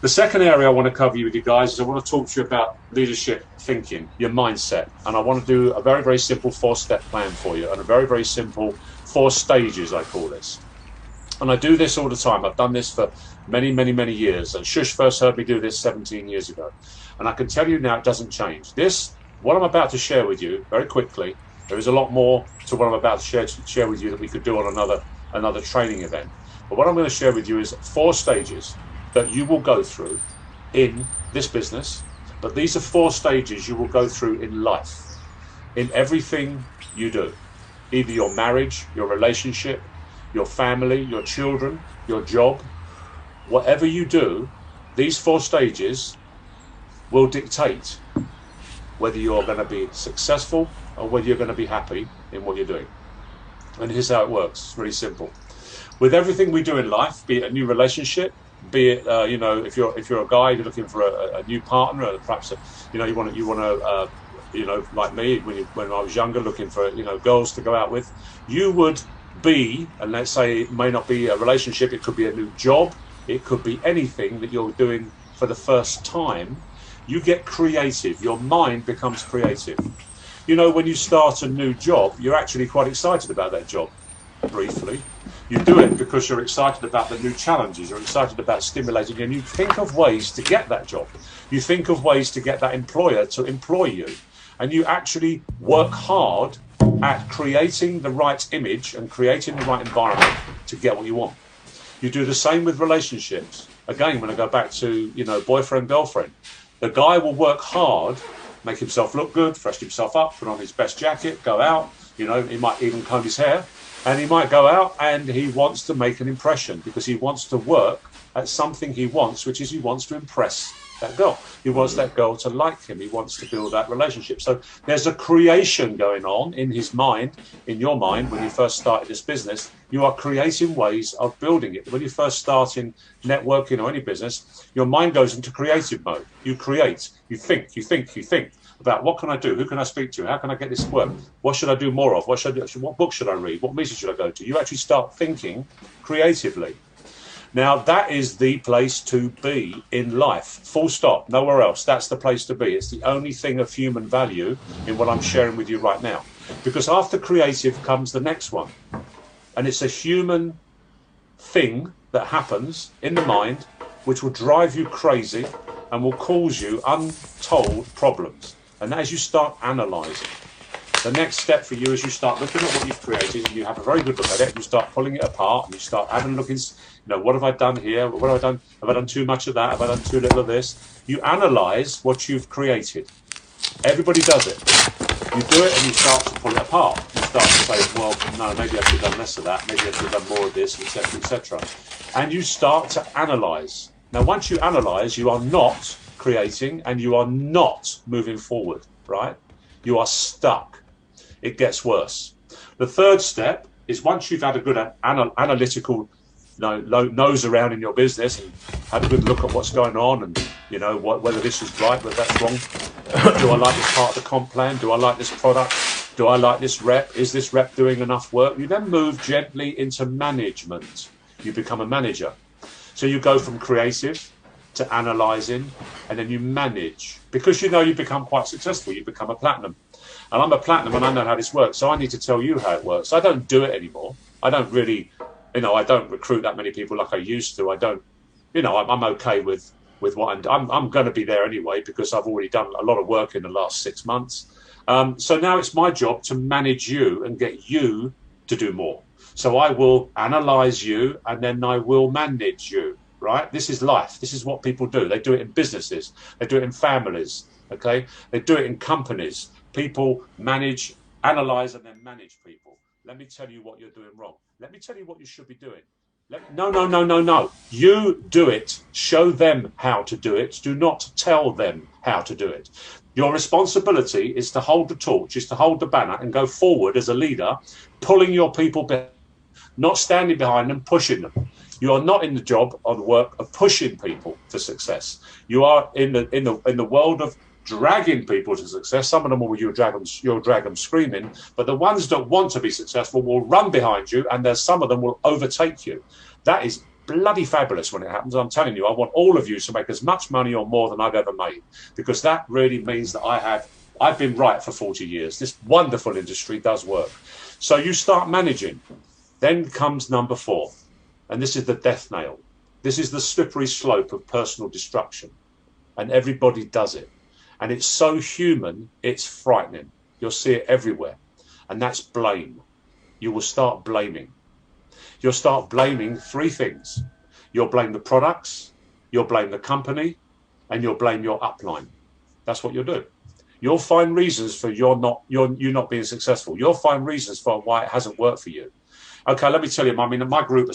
The second area I want to cover with you guys is I want to talk to you about leadership thinking, your mindset. And I want to do a very, very simple 4-step plan for you, and a very, very simple 4 stages, I call this. And I do this all the time. I've done this for many, many, many years. And Shush first heard me do this 17 years ago. And I can tell you now it doesn't change. What I'm about to share with you very quickly, there is a lot more to what I'm about to share with you that we could do on another training event. But what I'm going to share with you is 4 stages that you will go through in this business. But these are 4 stages you will go through in life, in everything you do. Either your marriage, your relationship, your family, your children, your job, whatever you do, these 4 stages will dictate whether you're going to be successful or whether you're going to be happy in what you're doing. And here's how it works. It's really simple. With everything we do in life, be it a new relationship, be it if you're a guy, you're looking for a new partner, or perhaps you want to like me when I was younger, looking for girls to go out with, you would be, and let's say it may not be a relationship, it could be a new job, it could be anything that you're doing for the first time. You get creative. Your mind becomes creative. When you start a new job, you're actually quite excited about that job. Briefly, you do it because you're excited about the new challenges, you're excited about stimulating, and you think of ways to get that job. You think of ways to get that employer to employ you, and you actually work hard at creating the right image and creating the right environment to get what you want. You do the same with relationships. Again, when I go back to boyfriend, girlfriend, the guy will work hard, make himself look good, freshen himself up, put on his best jacket, go out, he might even comb his hair. And he might go out and he wants to make an impression because he wants to work at something he wants, which is he wants to impress that girl. He wants that girl to like him. He wants to build that relationship. So there's a creation going on in his mind, in your mind. When you first started this business, you are creating ways of building it. When you first start in networking or any business, your mind goes into creative mode. You create, you think about what can I do? Who can I speak to? How can I get this to work? What should I do more of? What book should I read? What meeting should I go to? You actually start thinking creatively. Now, that is the place to be in life. Full stop. Nowhere else. That's the place to be. It's the only thing of human value in what I'm sharing with you right now. Because after creative comes the next one. And it's a human thing that happens in the mind which will drive you crazy and will cause you untold problems. And as you start analysing, the next step for you is you start looking at what you've created and you have a very good look at it and you start pulling it apart and you start having a look in, what have I done here? What have I done? Have I done too much of that? Have I done too little of this? You analyse what you've created. Everybody does it. You do it and you start to pull it apart. You start to say, well, no, maybe I should have done less of that. Maybe I should have done more of this, etc., etc. And you start to analyse. Now, once you analyse, you are not creating and you are not moving forward, right? You are stuck. It gets worse. The third step is once you've had a good analytical nose around in your business and had a good look at what's going on and, whether this is right, whether that's wrong. Do I like this part of the comp plan? Do I like this product? Do I like this rep? Is this rep doing enough work? You then move gently into management. You become a manager. So you go from creative to analysing, and then you manage. Because you become quite successful, you become a platinum. And I'm a platinum and I know how this works, so I need to tell you how it works. I don't do it anymore. I don't really, I don't recruit that many people like I used to. I don't, I'm okay with what I'm going to be there anyway because I've already done a lot of work in the last 6 months. So now it's my job to manage you and get you to do more. So I will analyse you and then I will manage you, right? This is life. This is what people do. They do it in businesses. They do it in families, okay? They do it in companies. People manage, analyse and then manage people. Let me tell you what you're doing wrong. Let me tell you what you should be doing. No. You do it. Show them how to do it. Do not tell them how to do it. Your responsibility is to hold the torch, is to hold the banner and go forward as a leader, pulling your people behind, not standing behind them, pushing them. You are not in the job or the work of pushing people to success. You are in the world of dragging people to success. Some of them you'll drag them screaming, but the ones that want to be successful will run behind you, and there's some of them will overtake you. That is bloody fabulous when it happens. I'm telling you, I want all of you to make as much money or more than I've ever made, because that really means that I've been right for 40 years. This wonderful industry does work. So you start managing. Then comes number 4, and this is the death nail. This is the slippery slope of personal destruction, and everybody does it. And it's so human, it's frightening. You'll see it everywhere, and that's blame. You will start blaming. You'll start blaming 3 things. You'll blame the products, you'll blame the company, and you'll blame your upline. That's what you'll do. You'll find reasons for you not being successful. You'll find reasons for why it hasn't worked for you. Okay, let me tell you, I mean, my group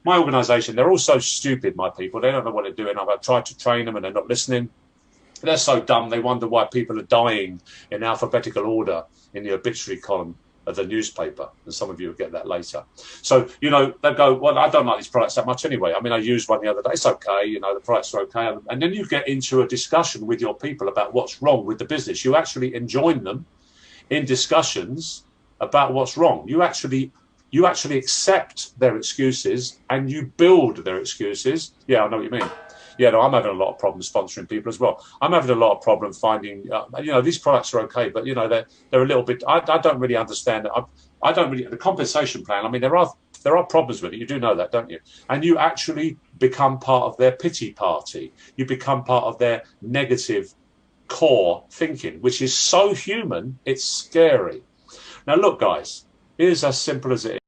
my organization, they're all so stupid, my people. They don't know what they're doing. I've tried to train them and they're not listening. They're so dumb, they wonder why people are dying in alphabetical order in the obituary column of the newspaper, and some of you will get that later. So, you know, they go, well, I don't like these products that much anyway. I mean, I used one the other day. It's okay, you know, the products are okay. And then you get into a discussion with your people about what's wrong with the business. You actually join them in discussions about what's wrong. You actually accept their excuses and you build their excuses. Yeah, I know what you mean. Yeah, no, I'm having a lot of problems sponsoring people as well. I'm having a lot of problem finding, you know, these products are okay, but, you know, they're a little bit, I don't really understand it. I don't really, the compensation plan, I mean, there are problems with it. You do know that, don't you? And you actually become part of their pity party. You become part of their negative core thinking, which is so human, it's scary. Now, look, guys, here's as simple as it is.